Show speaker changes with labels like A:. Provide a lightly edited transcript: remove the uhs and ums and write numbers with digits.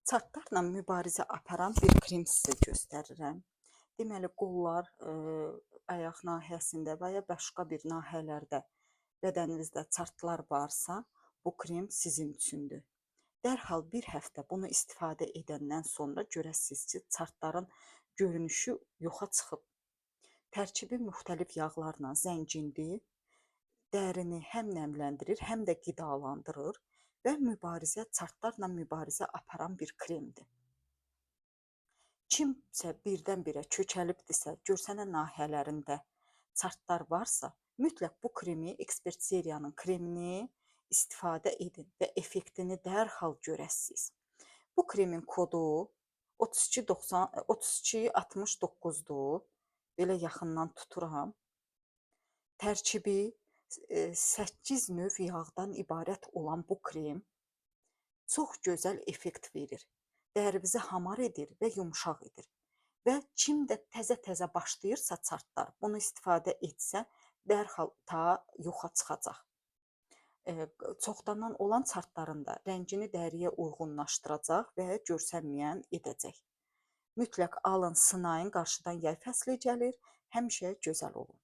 A: Çartlarla mübarizə aparan bir krem sizə göstərirəm. Deməli, qollar, ayaq nahiyəsində və ya başqa bir nahiyələrdə bədəninizdə çartlar varsa, bu krem sizin üçündür. Dərhal bir həftə bunu istifadə edəndən sonra görəsiniz ki, çartların görünüşü yoxa çıxıb. Tərkibi müxtəlif yağlarla zəngindir. Dərini həm nəmləndirir, həm də qidalandırır və çartlarla mübarizə aparan bir kremdir. Kimsə birdən-birə kökəlibdirsə, görsənə nahiyələrində çartlar varsa, mütləq bu kremi, ekspert seriyanın kremini istifadə edin və effektini dərhal görəsiniz. Bu kremin kodu 3269-dur. Belə yaxından tuturam. Tərkibi 8 növ yağdan ibarət olan bu krem çox gözəl effekt verir. Dərinizi hamar edir və yumşaq edir. Və kim də təzə-təzə başlayırsa çartlar, bunu istifadə etsə, dərhal yoxa çıxacaq. Çoxdandan olan çartların da rəngini dəriyə uyğunlaşdıracaq və görsənməyən edəcək. Mütləq alın, sınayın, qarşıdan yay fəsli gəlir, həmişə gözəl olun.